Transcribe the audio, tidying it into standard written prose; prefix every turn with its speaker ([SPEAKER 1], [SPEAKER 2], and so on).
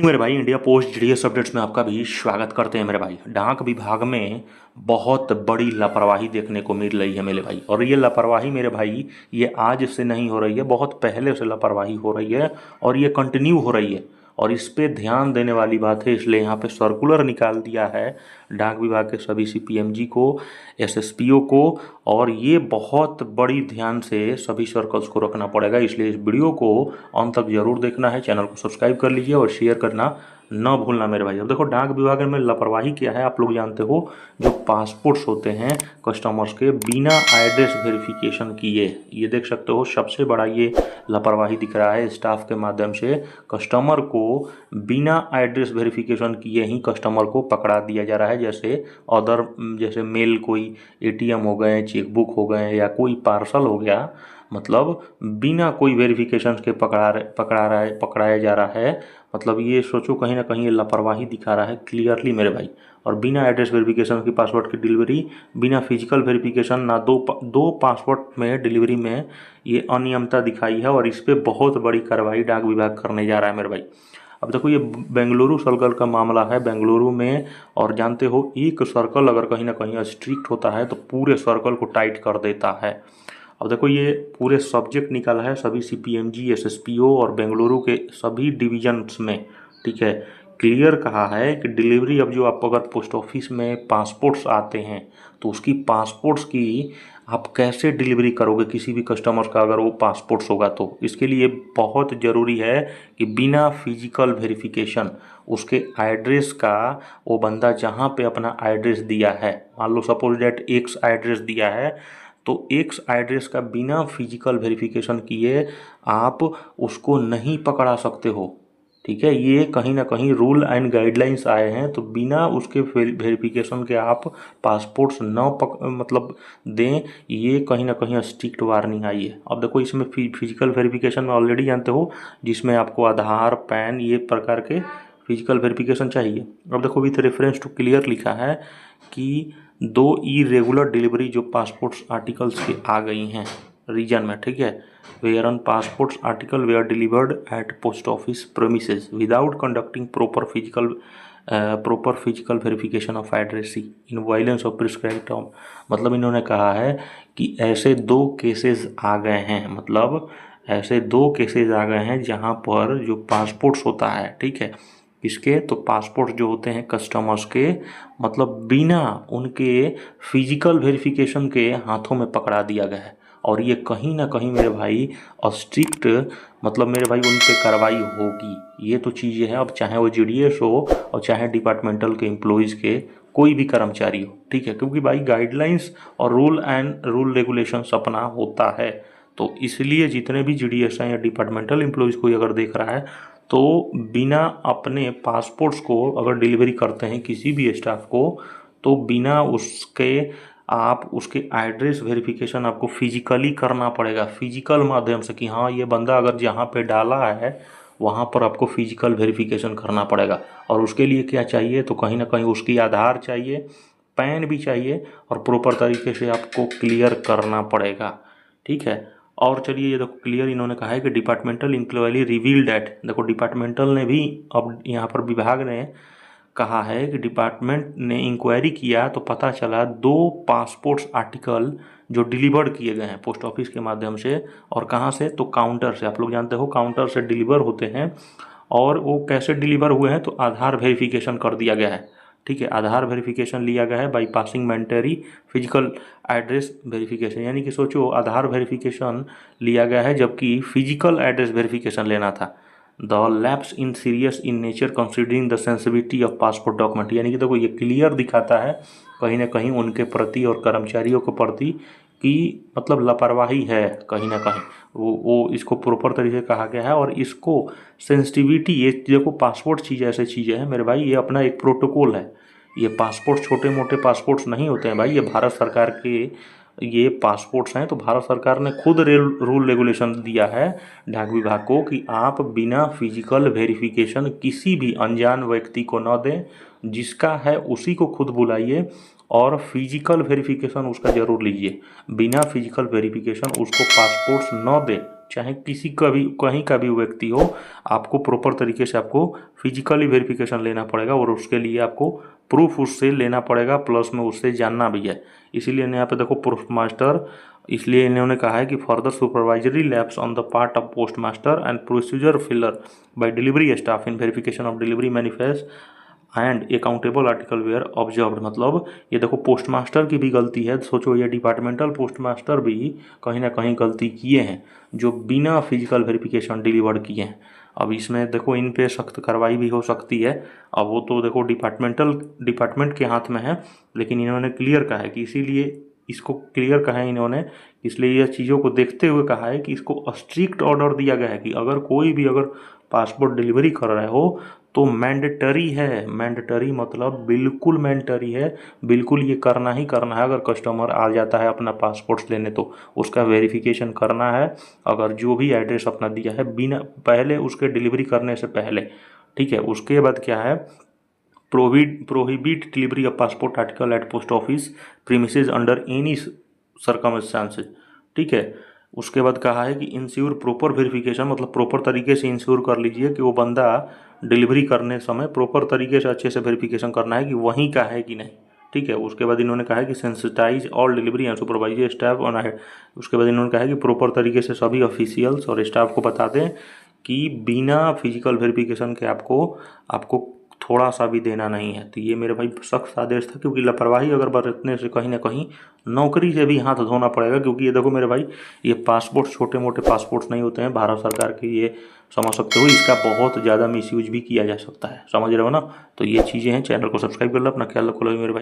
[SPEAKER 1] मेरे भाई, India post GDS updates में आपका भी स्वागत करते हैं मेरे भाई। डाक विभाग में बहुत बड़ी लापरवाही देखने को मिल रही है मेरे भाई। और ये लापरवाही मेरे भाई, ये आज से नहीं हो रही है, बहुत पहले से लापरवाही हो रही है और ये कंटिन्यू हो रही है। और इस पे ध्यान देने वाली बात है, इसलिए यहाँ पे सर्कुलर निकाल दिया है डाक विभाग के सभी सीपीएमजी को, एसएसपीओ को। और ये बहुत बड़ी ध्यान से सभी सर्कल्स को रखना पड़ेगा, इसलिए इस वीडियो को अंत तक जरूर देखना है। चैनल को सब्सक्राइब कर लीजिए और शेयर करना न भूलना मेरे भाई। अब देखो, डाक विभाग में लापरवाही क्या है आप लोग जानते हो। जो पासपोर्ट्स होते हैं कस्टमर्स के बिना एड्रेस वेरिफिकेशन किए, ये देख सकते हो सबसे बड़ा ये लापरवाही दिख रहा है। स्टाफ के माध्यम से कस्टमर को बिना एड्रेस वेरिफिकेशन किए ही कस्टमर को पकड़ा दिया जा रहा है। जैसे मेल, कोई एटीएम हो गए, चेकबुक हो गए या कोई पार्सल हो गया, मतलब बिना कोई वेरिफिकेशन के पकड़ाया जा रहा है। मतलब ये सोचो, कहीं ना कहीं ये लापरवाही दिखा रहा है क्लियरली मेरे भाई। और बिना एड्रेस वेरिफिकेशन की पासवर्ड की डिलीवरी, बिना फिजिकल वेरिफिकेशन ना दो पासवर्ड में डिलीवरी में ये अनियमितता दिखाई है। और इस पर बहुत बड़ी कार्रवाई डाक विभाग करने जा रहा है मेरे भाई। अब देखो, ये बेंगलुरु सर्कल का मामला है, बेंगलुरु में। और जानते हो, एक सर्कल अगर कहीं ना कहीं स्ट्रिक्ट होता है तो पूरे सर्कल को टाइट कर देता है। अब देखो, ये पूरे सब्जेक्ट निकाला है सभी सीपीएमजी, एसएसपीओ और बेंगलुरु के सभी डिविजन्स में। ठीक है, क्लियर कहा है कि डिलीवरी, अब जो आप अगर पोस्ट ऑफिस में पासपोर्ट्स आते हैं तो उसकी पासपोर्ट्स की आप कैसे डिलीवरी करोगे किसी भी कस्टमर का, अगर वो पासपोर्ट्स होगा तो इसके लिए बहुत ज़रूरी है कि बिना फिजिकल वेरिफिकेशन उसके एड्रेस का, वो बंदा जहाँ पे अपना एड्रेस दिया है, मान लो सपोज डेट एक्स एड्रेस दिया है, तो एक्स एड्रेस का बिना फिजिकल वेरिफिकेशन किए आप उसको नहीं पकड़ा सकते हो। ठीक है, ये कहीं ना कहीं रूल एंड गाइडलाइंस आए हैं, तो बिना उसके वेरिफिकेशन के आप पासपोर्ट्स मतलब दें, ये कहीं ना कहीं स्ट्रिक्ट वार्निंग आई है। अब देखो, इसमें फिजिकल वेरिफिकेशन में ऑलरेडी जानते हो, जिसमें आपको आधार, पैन, ये प्रकार के फिजिकल वेरिफिकेशन चाहिए। अब देखो, विथ रेफरेंस टू क्लियर लिखा है कि दो इरेगुलर डिलीवरी जो पासपोर्ट्स आर्टिकल्स की आ गई हैं रीजन में, ठीक है, wherein passports article were delivered at post office premises without conducting proper physical verification of addressee in violence of prescribed term. मतलब इन्होंने कहा है कि ऐसे दो केसेस आ गए हैं, मतलब ऐसे दो केसेस आ गए हैं जहां पर जो पासपोर्ट्स होता है, ठीक है, इसके तो पासपोर्ट जो होते हैं कस्टमर्स के, मतलब बिना उनके फिजिकल वेरिफिकेशन के हाथों में पकड़ा दिया गया है। और ये कहीं ना कहीं मेरे भाई स्ट्रिक्ट, मतलब मेरे भाई उन पे कार्रवाई होगी। ये तो चीज़ें हैं, अब चाहे वो जीडीएस हो और चाहे डिपार्टमेंटल के एम्प्लॉयज़ के कोई भी कर्मचारी हो, ठीक है, क्योंकि भाई गाइडलाइंस और रूल रेगुलेशंस अपना होता है। तो इसलिए जितने भी जीडीएस हैं या डिपार्टमेंटल एम्प्लॉयज़ कोई अगर देख रहा है, तो बिना अपने पासपोर्ट्स को अगर डिलीवरी करते हैं किसी भी स्टाफ को, तो बिना उसके आप उसके एड्रेस वेरिफिकेशन आपको फिजिकली करना पड़ेगा, फिजिकल माध्यम से, कि हाँ ये बंदा अगर जहाँ पे डाला है वहाँ पर आपको फिजिकल वेरिफिकेशन करना पड़ेगा। और उसके लिए क्या चाहिए, तो कहीं ना कहीं उसकी आधार चाहिए, पैन भी चाहिए, और प्रॉपर तरीके से आपको क्लियर करना पड़ेगा। ठीक है, और चलिए, ये देखो क्लियर इन्होंने कहा है कि डिपार्टमेंटल इंक्वायरी रिवील डैट, देखो डिपार्टमेंटल ने भी, अब यहाँ पर विभाग ने कहा है कि डिपार्टमेंट ने इंक्वायरी किया तो पता चला दो पासपोर्ट्स आर्टिकल जो डिलीवर्ड किए गए हैं पोस्ट ऑफिस के माध्यम से, और कहाँ से, तो काउंटर से। आप लोग जानते हो काउंटर से डिलीवर होते हैं, और वो कैसे डिलीवर हुए हैं, तो आधार वेरिफिकेशन कर दिया गया है। ठीक है, आधार वेरिफिकेशन लिया गया है by passing mandatory physical address verification, यानी कि सोचो आधार वेरिफिकेशन लिया गया है जबकि फिजिकल एड्रेस वेरिफिकेशन लेना था। The lapse in serious in nature considering the sensitivity of passport document, यानी कि देखो ये क्लियर दिखाता है कहीं ना कहीं उनके प्रति और कर्मचारियों के प्रति कि मतलब लापरवाही है कहीं ना कहीं। वो इसको प्रॉपर तरीके से कहा गया है। और इसको सेंसिटिविटी, ये देखो पासपोर्ट चीज़ ऐसे चीज़ें हैं मेरे भाई, ये अपना एक प्रोटोकॉल है। ये पासपोर्ट छोटे मोटे पासपोर्ट्स नहीं होते हैं भाई, ये भारत सरकार के ये पासपोर्ट्स हैं। तो भारत सरकार ने खुद रूल रेगुलेशन दिया है डाक विभाग को कि आप बिना फिजिकल वेरिफिकेशन किसी भी अनजान व्यक्ति को न दें, जिसका है उसी को खुद बुलाइए और फिजिकल वेरिफिकेशन उसका ज़रूर लीजिए। बिना फिजिकल वेरिफिकेशन उसको पासपोर्ट्स न दें, चाहे किसी का भी कहीं का भी व्यक्ति हो, आपको प्रॉपर तरीके से आपको फिजिकली वेरिफिकेशन लेना पड़ेगा और उसके लिए आपको प्रूफ उससे लेना पड़ेगा, प्लस में उससे जानना भी है। इसीलिए यहाँ पे देखो पोस्ट मास्टर, इसलिए इन्होंने कहा है कि further supervisory lapses on the part of post master and procedure failure by delivery staff in verification of delivery manifest and accountable article were observed. मतलब ये देखो पोस्ट मास्टर की भी गलती है, सोचो ये डिपार्टमेंटल पोस्ट मास्टर भी कहीं ना कहीं गलती किए हैं जो बिना फिजिकल वेरिफिकेशन डिलीवर्ड किए हैं। अब इसमें देखो इन पे सख्त कार्रवाई भी हो सकती है। अब वो तो देखो डिपार्टमेंट के हाथ में है, लेकिन इन्होंने क्लियर कहा है कि इसीलिए इसको क्लियर कहा है इन्होंने, इसलिए यह चीज़ों को देखते हुए कहा है कि इसको स्ट्रिक्ट ऑर्डर दिया गया है कि अगर कोई भी अगर पासपोर्ट डिलीवरी कर रहे हो तो मैंडेटरी है। मैंडेटरी मतलब बिल्कुल मैंडेटरी है, बिल्कुल ये करना ही करना है। अगर कस्टमर आ जाता है अपना पासपोर्ट लेने तो उसका वेरिफिकेशन करना है। अगर जो भी एड्रेस अपना दिया है बिना पहले उसके डिलीवरी करने से पहले, ठीक है। उसके बाद क्या है, prohibit delivery of passport article at post office premises under any circumstances, ठीक है। उसके बाद कहा है कि इंश्योर प्रॉपर वेरिफिकेशन, मतलब प्रॉपर तरीके से इंश्योर कर लीजिए कि वो बंदा डिलीवरी करने समय प्रॉपर तरीके से अच्छे से वेरिफिकेशन करना है कि वहीं का है कि नहीं, ठीक है। उसके बाद इन्होंने कहा है कि sensitize all delivery and supervisory staff on head. उसके बाद इन्होंने कहा है कि प्रॉपर तरीके से सभी ऑफिशियल्स और स्टाफ को बता दें कि बिना फिजिकल वेरिफिकेशन के आपको थोड़ा सा भी देना नहीं है। तो ये मेरे भाई सख्त आदेश था, क्योंकि लापरवाही अगर बरतने से कहीं ना कहीं नौकरी से भी हाथ धोना पड़ेगा। क्योंकि ये देखो मेरे भाई, ये पासपोर्ट छोटे मोटे पासपोर्ट्स नहीं होते हैं, भारत सरकार के ये समझ सकते हो, इसका बहुत ज़्यादा मिसयूज भी किया जा सकता है, समझ रहे हो ना। तो ये चीज़ें हैं, चैनल को सब्सक्राइब कर लो, अपना ख्याल रखो मेरे भाई।